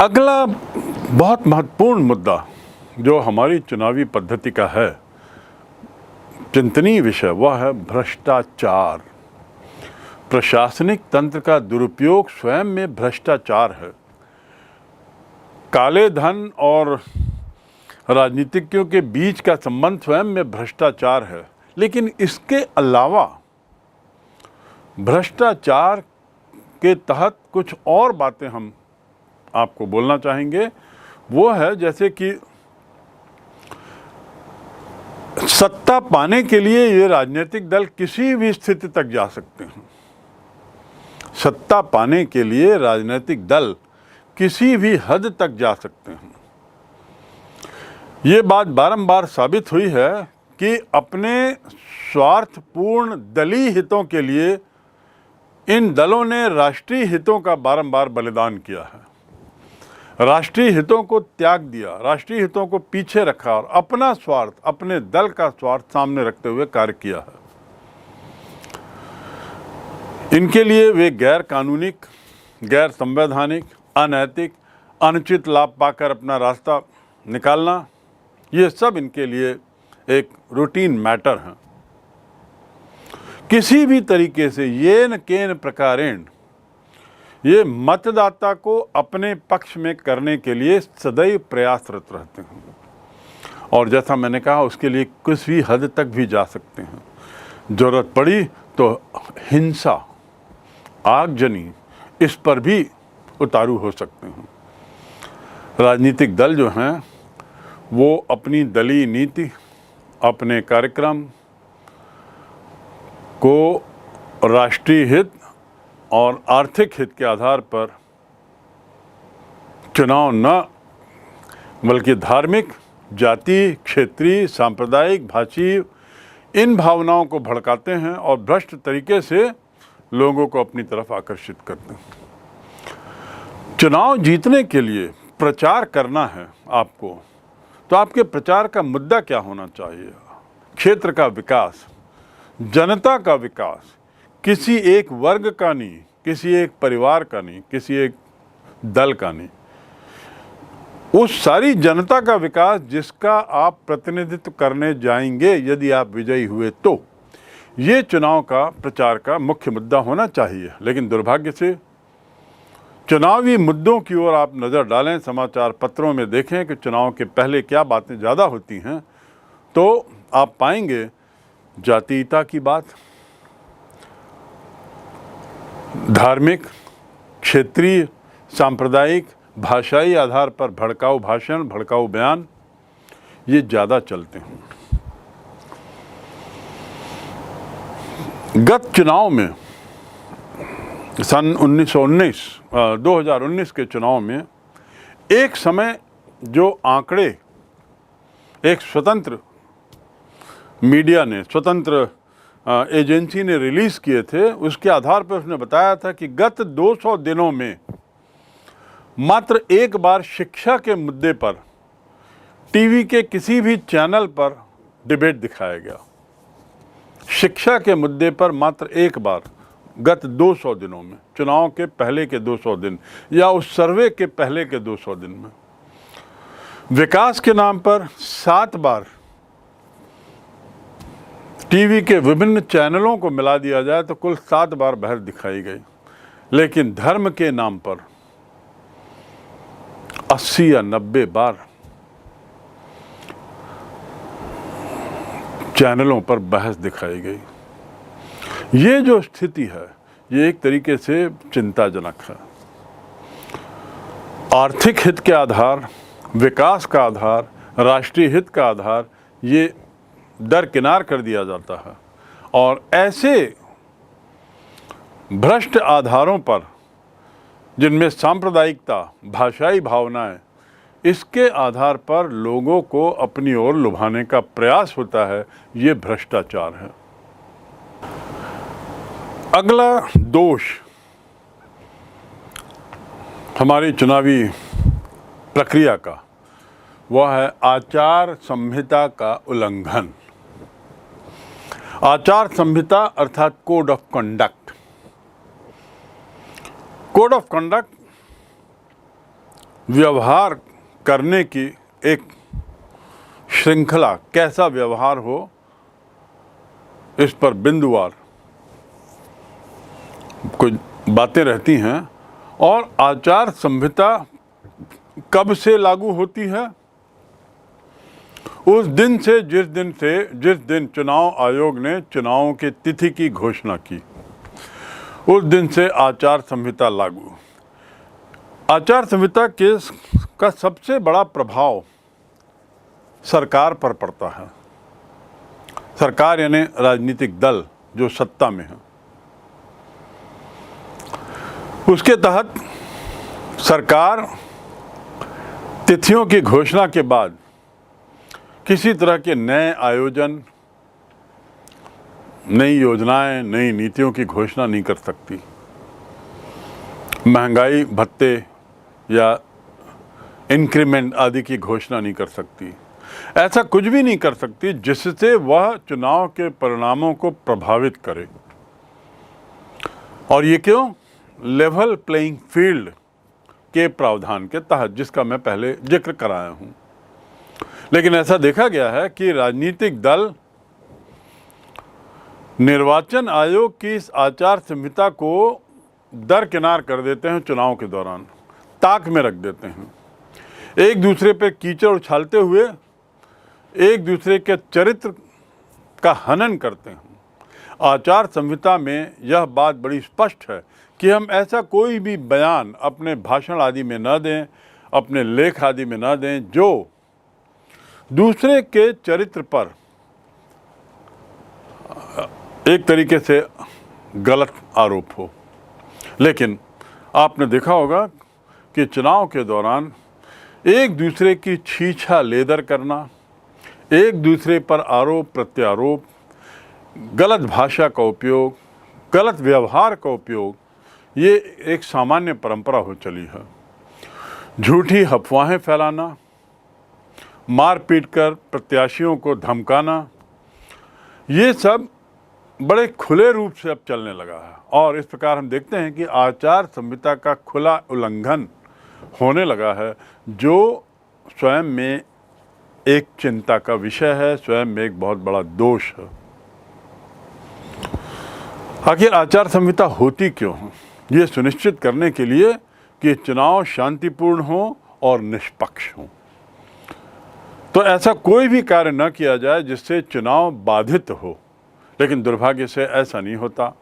अगला बहुत महत्वपूर्ण मुद्दा जो हमारी चुनावी पद्धति का है, चिंतनीय विषय, वह है भ्रष्टाचार। प्रशासनिक तंत्र का दुरुपयोग स्वयं में भ्रष्टाचार है। काले धन और राजनीतिज्ञों के बीच का संबंध स्वयं में भ्रष्टाचार है। लेकिन इसके अलावा भ्रष्टाचार के तहत कुछ और बातें हम आपको बोलना चाहेंगे। वो है जैसे कि सत्ता पाने के लिए ये राजनीतिक दल किसी भी स्थिति तक जा सकते हैं। सत्ता पाने के लिए राजनीतिक दल किसी भी हद तक जा सकते हैं। ये बात बारंबार साबित हुई है कि अपने स्वार्थपूर्ण दलीय हितों के लिए इन दलों ने राष्ट्रीय हितों का बारंबार बलिदान किया है, राष्ट्रीय हितों को त्याग दिया, राष्ट्रीय हितों को पीछे रखा और अपना स्वार्थ, अपने दल का स्वार्थ सामने रखते हुए कार्य किया है। इनके लिए वे गैर कानूनी, गैर संवैधानिक, अनैतिक, अनुचित लाभ पाकर अपना रास्ता निकालना, ये सब इनके लिए एक रूटीन मैटर है। किसी भी तरीके से येन केन प्रकारेण ये मतदाता को अपने पक्ष में करने के लिए सदैव प्रयासरत रहते हैं और जैसा मैंने कहा उसके लिए किस भी हद तक भी जा सकते हैं। जरूरत पड़ी तो हिंसा, आगजनी, इस पर भी उतारू हो सकते हैं। राजनीतिक दल जो हैं वो अपनी दलीय नीति, अपने कार्यक्रम को राष्ट्रीय हित और आर्थिक हित के आधार पर चुनाव न बल्कि धार्मिक, जाति, क्षेत्रीय, सांप्रदायिक, भाषीय इन भावनाओं को भड़काते हैं और भ्रष्ट तरीके से लोगों को अपनी तरफ आकर्षित करते हैं। चुनाव जीतने के लिए प्रचार करना है आपको, तो आपके प्रचार का मुद्दा क्या होना चाहिए? क्षेत्र का विकास, जनता का विकास, किसी एक वर्ग का नहीं, किसी एक परिवार का नहीं, किसी एक दल का नहीं, उस सारी जनता का विकास जिसका आप प्रतिनिधित्व करने जाएंगे यदि आप विजयी हुए तो ये चुनाव का प्रचार का मुख्य मुद्दा होना चाहिए। लेकिन दुर्भाग्य से चुनावी मुद्दों की ओर आप नज़र डालें, समाचार पत्रों में देखें कि चुनाव के पहले क्या बातें ज़्यादा होती हैं, तो आप पाएंगे जातीयता की बात, धार्मिक, क्षेत्रीय, सांप्रदायिक, भाषाई आधार पर भड़काऊ भाषण, भड़काऊ बयान, ये ज़्यादा चलते हैं। गत चुनाव में सन 2019 के चुनाव में एक समय जो आंकड़े एक स्वतंत्र मीडिया ने, स्वतंत्र एजेंसी ने रिलीज़ किए थे, उसके आधार पर उसने बताया था कि गत 200 दिनों में मात्र एक बार शिक्षा के मुद्दे पर टीवी के किसी भी चैनल पर डिबेट दिखाया गया। शिक्षा के मुद्दे पर मात्र एक बार गत 200 दिनों में, चुनाव के पहले के 200 दिन या उस सर्वे के पहले के 200 दिन में। विकास के नाम पर 7 बार टीवी के विभिन्न चैनलों को मिला दिया जाए तो कुल 7 बार बहस दिखाई गई। लेकिन धर्म के नाम पर 80 या 90 बार चैनलों पर बहस दिखाई गई। ये जो स्थिति है ये एक तरीके से चिंताजनक है। आर्थिक हित के आधार, विकास का आधार, राष्ट्रीय हित का आधार ये दरकिनार कर दिया जाता है और ऐसे भ्रष्ट आधारों पर जिनमें सांप्रदायिकता, भाषाई भावनाएं, इसके आधार पर लोगों को अपनी ओर लुभाने का प्रयास होता है, ये भ्रष्टाचार है। अगला दोष हमारी चुनावी प्रक्रिया का वह है आचार संहिता का उल्लंघन। आचार संहिता अर्थात code of conduct. Code of conduct व्यवहार करने की एक श्रृंखला, कैसा व्यवहार हो, इस पर बिंदुवार कुछ बातें रहती हैं। और आचार संहिता कब से लागू होती है? उस दिन से जिस दिन चुनाव आयोग ने चुनावों की तिथि की घोषणा की, उस दिन से आचार संहिता लागू। आचार संहिता का सबसे बड़ा प्रभाव सरकार पर पड़ता है। सरकार यानी राजनीतिक दल जो सत्ता में है, उसके तहत सरकार तिथियों की घोषणा के बाद किसी तरह के नए आयोजन, नई योजनाएं, नई नीतियों की घोषणा नहीं कर सकती। महंगाई भत्ते या इंक्रीमेंट आदि की घोषणा नहीं कर सकती। ऐसा कुछ भी नहीं कर सकती जिससे वह चुनाव के परिणामों को प्रभावित करे। और ये क्यों? लेवल प्लेइंग फील्ड के प्रावधान के तहत, जिसका मैं पहले जिक्र कराया हूं। लेकिन ऐसा देखा गया है कि राजनीतिक दल निर्वाचन आयोग की इस आचार संहिता को दरकिनार कर देते हैं, चुनाव के दौरान ताक में रख देते हैं, एक दूसरे पर कीचड़ उछालते हुए एक दूसरे के चरित्र का हनन करते हैं। आचार संहिता में यह बात बड़ी स्पष्ट है कि हम ऐसा कोई भी बयान अपने भाषण आदि में न दें, अपने लेख आदि में न दें जो दूसरे के चरित्र पर एक तरीके से गलत आरोप हो। लेकिन आपने देखा होगा कि चुनाव के दौरान एक दूसरे की छीछा लेदर करना, एक दूसरे पर आरोप प्रत्यारोप, गलत भाषा का उपयोग, गलत व्यवहार का उपयोग, ये एक सामान्य परंपरा हो चली है। झूठी अफवाहें फैलाना, मारपीट कर प्रत्याशियों को धमकाना, ये सब बड़े खुले रूप से अब चलने लगा है। और इस प्रकार हम देखते हैं कि आचार संहिता का खुला उल्लंघन होने लगा है, जो स्वयं में एक चिंता का विषय है, स्वयं में एक बहुत बड़ा दोष है। आखिर आचार संहिता होती क्यों है? ये सुनिश्चित करने के लिए कि चुनाव शांतिपूर्ण हो और निष्पक्ष हो। तो ऐसा कोई भी कार्य न किया जाए जिससे चुनाव बाधित हो। लेकिन दुर्भाग्य से ऐसा नहीं होता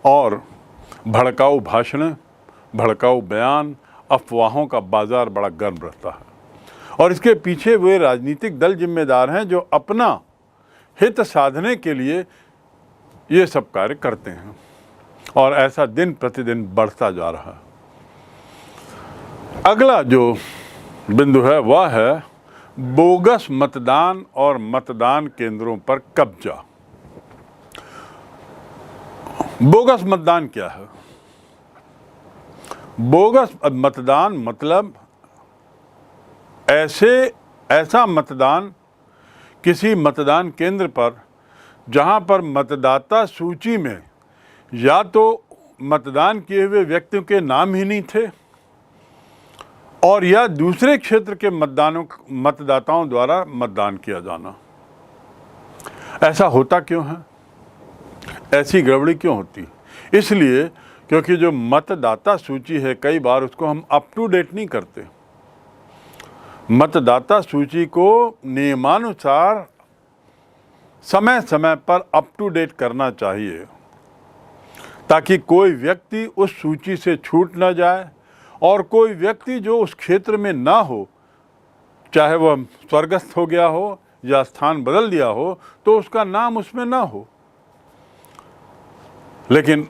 और भड़काऊ भाषण, भड़काऊ बयान, अफवाहों का बाजार बड़ा गर्म रहता है। और इसके पीछे वे राजनीतिक दल जिम्मेदार हैं जो अपना हित साधने के लिए ये सब कार्य करते हैं। और ऐसा दिन प्रतिदिन बढ़ता जा रहा है। अगला जो बिंदु है वह है बोगस मतदान और मतदान केंद्रों पर कब्जा। बोगस मतदान क्या है? बोगस मतदान मतलब ऐसा मतदान किसी मतदान केंद्र पर जहां पर मतदाता सूची में या तो मतदान किए हुए व्यक्तियों के नाम ही नहीं थे और या दूसरे क्षेत्र के मतदाताओं द्वारा मतदान किया जाना। ऐसा होता क्यों है? ऐसी गड़बड़ी क्यों होती? इसलिए क्योंकि जो मतदाता सूची है कई बार उसको हम अप टू डेट नहीं करते। मतदाता सूची को नियमानुसार समय समय पर अप टू डेट करना चाहिए ताकि कोई व्यक्ति उस सूची से छूट न जाए और कोई व्यक्ति जो उस क्षेत्र में ना हो, चाहे वह स्वर्गस्थ हो गया हो या स्थान बदल दिया हो, तो उसका नाम उसमें ना हो। लेकिन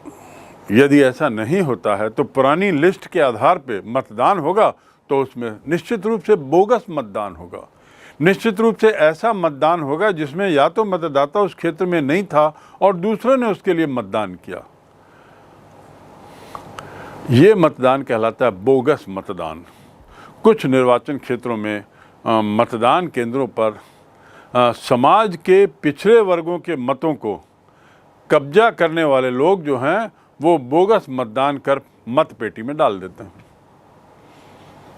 यदि ऐसा नहीं होता है तो पुरानी लिस्ट के आधार पे मतदान होगा तो उसमें निश्चित रूप से बोगस मतदान होगा। निश्चित रूप से ऐसा मतदान होगा जिसमें या तो मतदाता उस क्षेत्र में नहीं था और दूसरों ने उसके लिए मतदान किया। ये मतदान कहलाता है बोगस मतदान। कुछ निर्वाचन क्षेत्रों में मतदान केंद्रों पर समाज के पिछड़े वर्गों के मतों को कब्जा करने वाले लोग जो हैं वो बोगस मतदान कर मत पेटी में डाल देते हैं।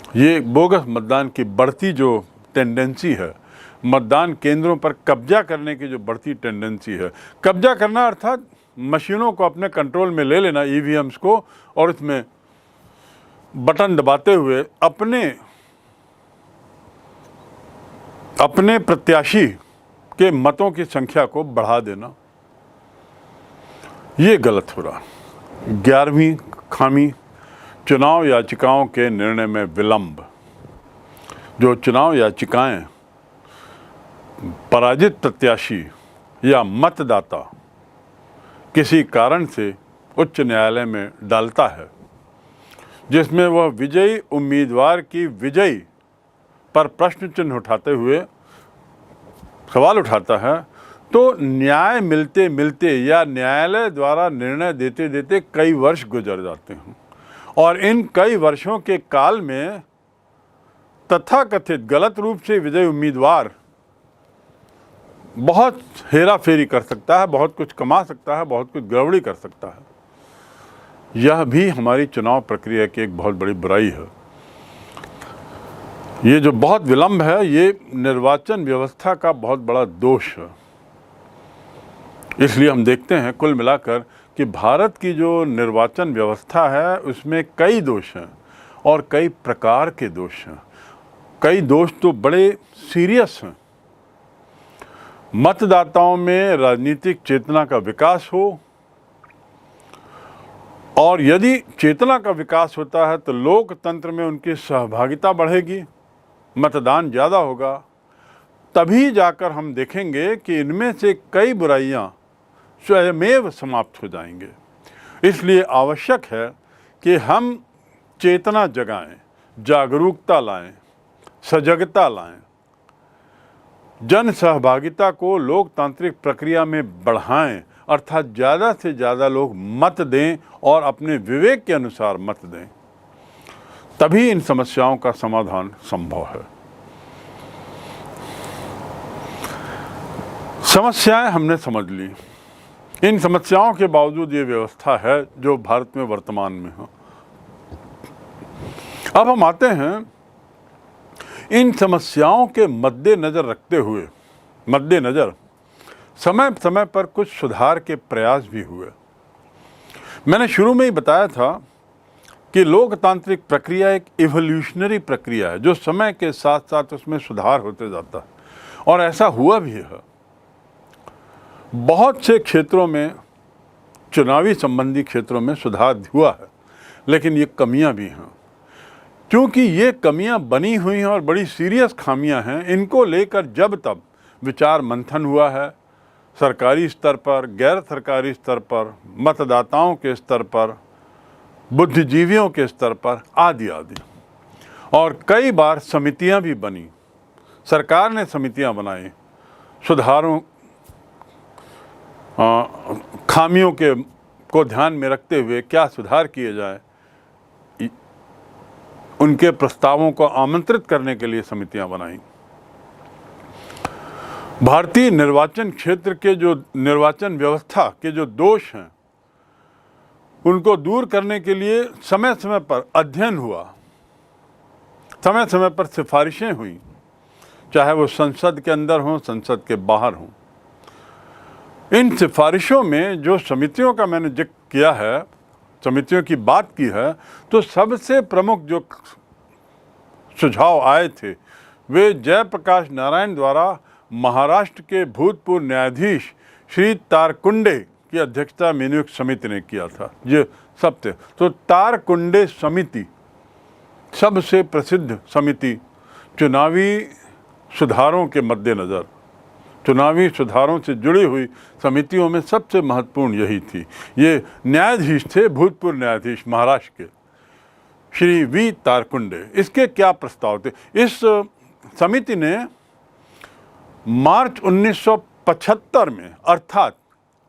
ये बोगस मतदान की बढ़ती जो टेंडेंसी है, मतदान केंद्रों पर कब्जा करने की जो बढ़ती टेंडेंसी है, कब्जा करना अर्थात मशीनों को अपने कंट्रोल में ले लेना, ईवीएम्स को, और इसमें बटन दबाते हुए अपने प्रत्याशी के मतों की संख्या को बढ़ा देना, ये गलत हो रहा। 11वीं खामी, चुनाव याचिकाओं के निर्णय में विलंब। जो चुनाव याचिकाएं पराजित प्रत्याशी या मतदाता किसी कारण से उच्च न्यायालय में डालता है, जिसमें वह विजयी उम्मीदवार की विजयी पर प्रश्न चिन्ह उठाते हुए सवाल उठाता है, तो न्याय मिलते मिलते या न्यायालय द्वारा निर्णय देते देते कई वर्ष गुजर जाते हैं, और इन कई वर्षों के काल में तथाकथित गलत रूप से विजयी उम्मीदवार बहुत हेरा फेरी कर सकता है, बहुत कुछ कमा सकता है, बहुत कुछ गड़बड़ी कर सकता है। यह भी हमारी चुनाव प्रक्रिया की एक बहुत बड़ी बुराई है। ये जो बहुत विलंब है, ये निर्वाचन व्यवस्था का बहुत बड़ा दोष है। इसलिए हम देखते हैं कुल मिलाकर कि भारत की जो निर्वाचन व्यवस्था है उसमें कई दोष हैं और कई प्रकार के दोष हैं। कई दोष तो बड़े सीरियस हैं। मतदाताओं में राजनीतिक चेतना का विकास हो, और यदि चेतना का विकास होता है तो लोकतंत्र में उनकी सहभागिता बढ़ेगी, मतदान ज़्यादा होगा, तभी जाकर हम देखेंगे कि इनमें से कई बुराइयां स्वयमेव समाप्त हो जाएंगे। इसलिए आवश्यक है कि हम चेतना जगाएं, जागरूकता लाएं, सजगता लाएं, जन सहभागिता को लोकतांत्रिक प्रक्रिया में बढ़ाएं, अर्थात ज़्यादा से ज़्यादा लोग मत दें और अपने विवेक के अनुसार मत दें, तभी इन समस्याओं का समाधान संभव है। समस्याएं हमने समझ ली। इन समस्याओं के बावजूद ये व्यवस्था है जो भारत में वर्तमान में है। अब हम आते हैं इन समस्याओं के मद्देनजर रखते हुए, समय समय पर कुछ सुधार के प्रयास भी हुए। मैंने शुरू में ही बताया था कि लोकतांत्रिक प्रक्रिया एक इवोल्यूशनरी प्रक्रिया है, जो समय के साथ साथ उसमें सुधार होते जाता है, और ऐसा हुआ भी है। बहुत से क्षेत्रों में, चुनावी संबंधी क्षेत्रों में सुधार हुआ है, लेकिन ये कमियां भी हैं। क्योंकि ये कमियां बनी हुई हैं और बड़ी सीरियस खामियां हैं, इनको लेकर जब तब विचार मंथन हुआ है, सरकारी स्तर पर, गैर सरकारी स्तर पर, मतदाताओं के स्तर पर, बुद्धिजीवियों के स्तर पर, आदि आदि, और कई बार समितियां भी बनी, सरकार ने समितियां बनाई, सुधारों खामियों को ध्यान में रखते हुए क्या सुधार किए जाए, उनके प्रस्तावों को आमंत्रित करने के लिए समितियां बनाई। भारतीय निर्वाचन क्षेत्र के जो निर्वाचन व्यवस्था के जो दोष हैं, उनको दूर करने के लिए समय समय पर अध्ययन हुआ, समय समय पर सिफारिशें हुई, चाहे वो संसद के अंदर हों, संसद के बाहर हों। इन सिफारिशों में जो समितियों का मैंने जिक्र किया है, समितियों की बात की है, तो सबसे प्रमुख जो सुझाव आए थे वे जयप्रकाश नारायण द्वारा महाराष्ट्र के भूतपूर्व न्यायाधीश श्री तारकुंडे की अध्यक्षता में नियुक्त समिति ने किया था। ये सब थे। तो तारकुंडे समिति सबसे प्रसिद्ध समिति, चुनावी सुधारों के मद्देनज़र, चुनावी सुधारों से जुड़ी हुई समितियों में सबसे महत्वपूर्ण यही थी। ये न्यायाधीश थे, भूतपूर्व न्यायाधीश महाराष्ट्र के श्री वी तारकुंडे। इसके क्या प्रस्ताव थे? इस समिति ने मार्च 1975 में, अर्थात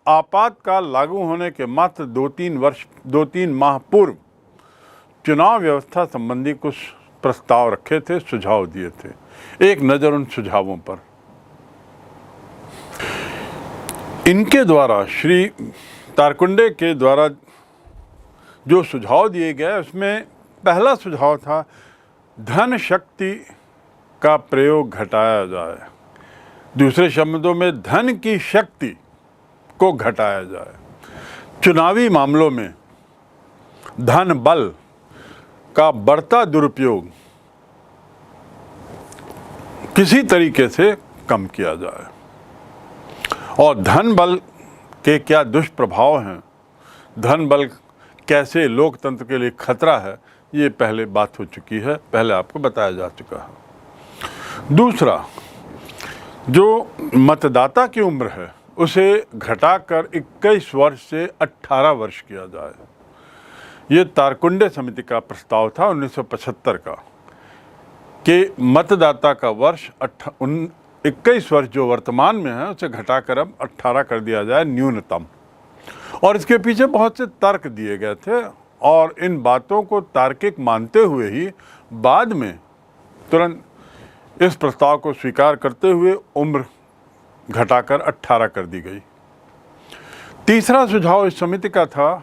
आपातकाल लागू होने के मात्र 2-3 माह पूर्व, चुनाव व्यवस्था संबंधी कुछ प्रस्ताव रखे थे, सुझाव दिए थे। एक नज़र उन सुझावों पर। इनके द्वारा, श्री तारकुंडे के द्वारा जो सुझाव दिए गए, उसमें पहला सुझाव था धन शक्ति का प्रयोग घटाया जाए। दूसरे शब्दों में धन की शक्ति को घटाया जाए। चुनावी मामलों में धन बल का बढ़ता दुरुपयोग किसी तरीके से कम किया जाए। और धन बल के क्या दुष्प्रभाव हैं, धन बल कैसे लोकतंत्र के लिए खतरा है, ये पहले बात हो चुकी है, पहले आपको बताया जा चुका है। दूसरा, जो मतदाता की उम्र है उसे घटाकर 21 वर्ष से 18 वर्ष किया जाए। ये तारकुंडे समिति का प्रस्ताव था 1975 का कि मतदाता का वर्ष 21 वर्ष जो वर्तमान में है उसे घटाकर अब 18 कर दिया जाए न्यूनतम। और इसके पीछे बहुत से तर्क दिए गए थे और इन बातों को तार्किक मानते हुए ही बाद में तुरंत इस प्रस्ताव को स्वीकार करते हुए उम्र घटाकर 18 कर दी गई। तीसरा सुझाव इस समिति का था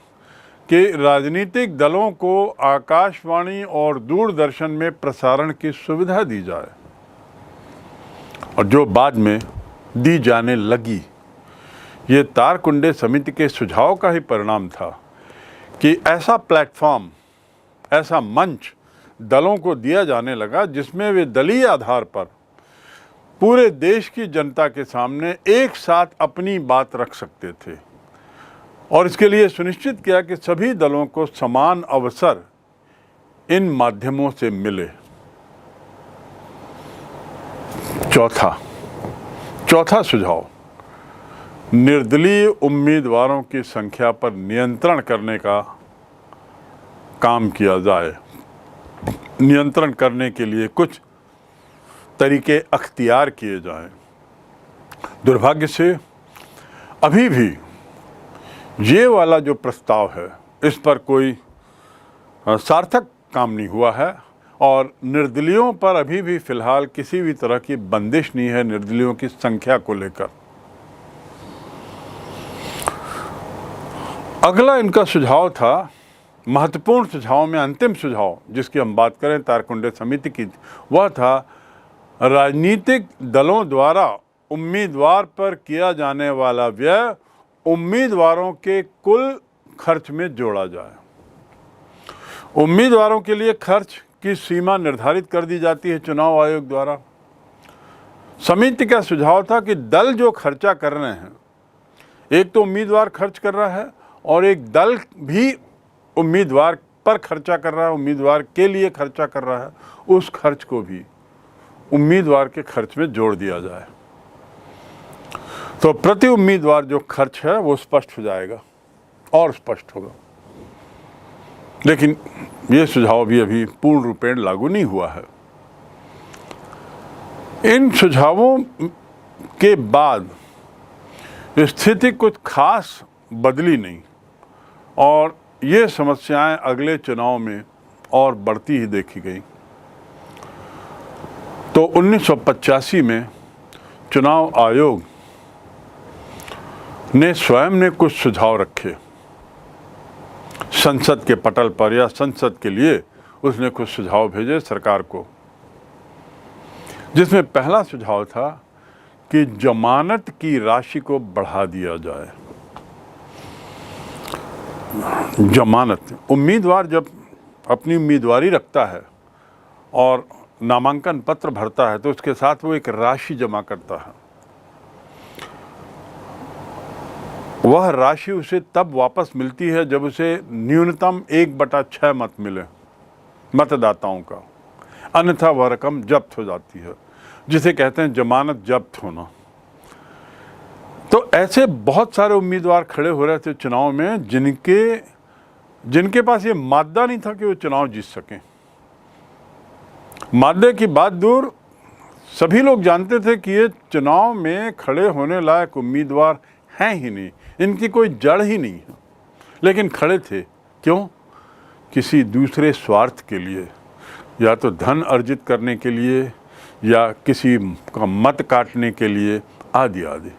कि राजनीतिक दलों को आकाशवाणी और दूरदर्शन में प्रसारण की सुविधा दी जाए, और जो बाद में दी जाने लगी। ये तारकुंडे समिति के सुझाव का ही परिणाम था कि ऐसा प्लेटफॉर्म, ऐसा मंच दलों को दिया जाने लगा जिसमें वे दलीय आधार पर पूरे देश की जनता के सामने एक साथ अपनी बात रख सकते थे। और इसके लिए सुनिश्चित किया कि सभी दलों को समान अवसर इन माध्यमों से मिले। चौथा सुझाव, निर्दलीय उम्मीदवारों की संख्या पर नियंत्रण करने का काम किया जाए। नियंत्रण करने के लिए कुछ तरीके अख्तियार किए जाएं। दुर्भाग्य से अभी भी ये वाला जो प्रस्ताव है इस पर कोई सार्थक काम नहीं हुआ है और निर्दलीयों पर अभी भी फिलहाल किसी भी तरह की बंदिश नहीं है निर्दलीयों की संख्या को लेकर। अगला इनका सुझाव था, महत्वपूर्ण सुझाव में अंतिम सुझाव जिसकी हम बात करें तारकुंडे समिति की, वह था राजनीतिक दलों द्वारा उम्मीदवार पर किया जाने वाला व्यय उम्मीदवारों के कुल खर्च में जोड़ा जाए। उम्मीदवारों के लिए खर्च की सीमा निर्धारित कर दी जाती है चुनाव आयोग द्वारा। समिति का सुझाव था कि दल जो खर्चा कर रहे हैं, एक तो उम्मीदवार खर्च कर रहा है और एक दल भी उम्मीदवार पर खर्चा कर रहा है, उम्मीदवार के लिए खर्चा कर रहा है, उस खर्च को भी उम्मीदवार के खर्च में जोड़ दिया जाए। तो प्रति उम्मीदवार जो खर्च है वो स्पष्ट हो जाएगा और स्पष्ट होगा। लेकिन ये सुझाव भी अभी पूर्ण रूपेण लागू नहीं हुआ है। इन सुझावों के बाद स्थिति कुछ खास बदली नहीं और ये समस्याएं अगले चुनाव में और बढ़ती ही देखी गई। तो 1985 में चुनाव आयोग ने स्वयं ने कुछ सुझाव रखे संसद के पटल पर, या संसद के लिए उसने कुछ सुझाव भेजे सरकार को, जिसमें पहला सुझाव था कि जमानत की राशि को बढ़ा दिया जाए। जमानत, उम्मीदवार जब अपनी उम्मीदवारी रखता है और नामांकन पत्र भरता है तो उसके साथ वो एक राशि जमा करता है। वह राशि उसे तब वापस मिलती है जब उसे न्यूनतम 1/6 मत मिले मतदाताओं का, अन्यथा वह रकम जब्त हो जाती है, जिसे कहते हैं जमानत जब्त होना। तो ऐसे बहुत सारे उम्मीदवार खड़े हो रहे थे चुनाव में जिनके पास ये मादा नहीं था कि वो चुनाव जीत सकें। मादे की बात दूर, सभी लोग जानते थे कि ये चुनाव में खड़े होने लायक उम्मीदवार हैं ही नहीं, इनकी कोई जड़ ही नहीं है, लेकिन खड़े थे। क्यों? किसी दूसरे स्वार्थ के लिए, या तो धन अर्जित करने के लिए या किसी का मत काटने के लिए, आदि आदि।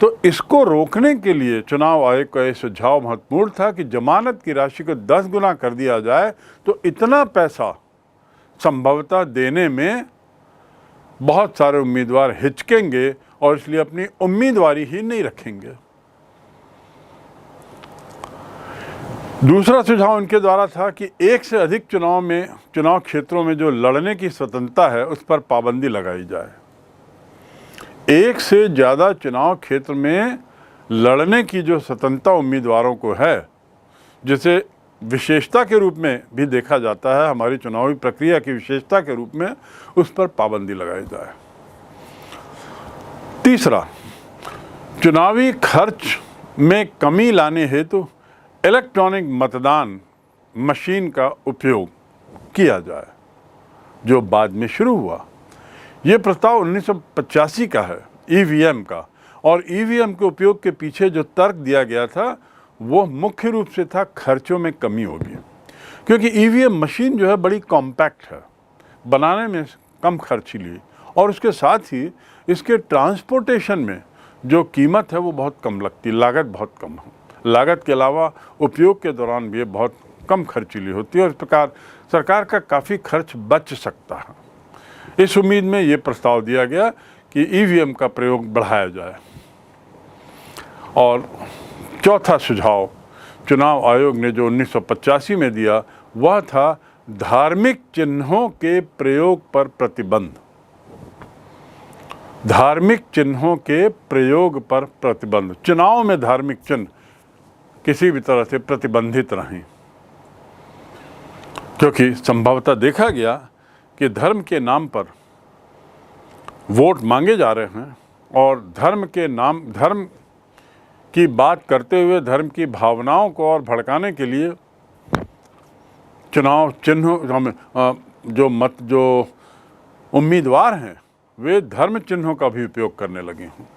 तो इसको रोकने के लिए चुनाव आयोग का यह सुझाव महत्वपूर्ण था कि जमानत की राशि को 10 गुना कर दिया जाए तो इतना पैसा संभवतः देने में बहुत सारे उम्मीदवार हिचकेंगे और इसलिए अपनी उम्मीदवारी ही नहीं रखेंगे। दूसरा सुझाव उनके द्वारा था कि एक से अधिक चुनाव क्षेत्रों में जो लड़ने की स्वतंत्रता है उस पर पाबंदी लगाई जाए। एक से ज़्यादा चुनाव क्षेत्र में लड़ने की जो स्वतंत्रता उम्मीदवारों को है, जिसे विशेषता के रूप में भी देखा जाता है, हमारी चुनावी प्रक्रिया की विशेषता के रूप में, उस पर पाबंदी लगाई जाए। तीसरा, चुनावी खर्च में कमी लाने हेतु इलेक्ट्रॉनिक मतदान मशीन का उपयोग किया जाए, जो बाद में शुरू हुआ। ये प्रस्ताव 1985 का है, ईवीएम का, और ईवीएम के उपयोग के पीछे जो तर्क दिया गया था वो मुख्य रूप से था खर्चों में कमी होगी, क्योंकि ईवीएम मशीन जो है बड़ी कॉम्पैक्ट है, बनाने में कम खर्चीली, और उसके साथ ही इसके ट्रांसपोर्टेशन में जो कीमत है वो बहुत कम लगती, लागत बहुत कम है। लागत के अलावा उपयोग के दौरान भी ये बहुत कम खर्चीली होती है और इस प्रकार सरकार का काफ़ी खर्च बच सकता है। इस उम्मीद में ये प्रस्ताव दिया गया कि ईवीएम का प्रयोग बढ़ाया जाए। और चौथा सुझाव चुनाव आयोग ने जो 1985 में दिया वह था धार्मिक चिन्हों के प्रयोग पर प्रतिबंध। धार्मिक चिन्हों के प्रयोग पर प्रतिबंध। चुनाव में धार्मिक चिन्ह किसी भी तरह से प्रतिबंधित रहें, क्योंकि संभवतः देखा गया कि धर्म के नाम पर वोट मांगे जा रहे हैं और धर्म की बात करते हुए धर्म की भावनाओं को और भड़काने के लिए चुनाव चिन्हों जो उम्मीदवार हैं वे धर्म चिन्हों का भी उपयोग करने लगे हैं।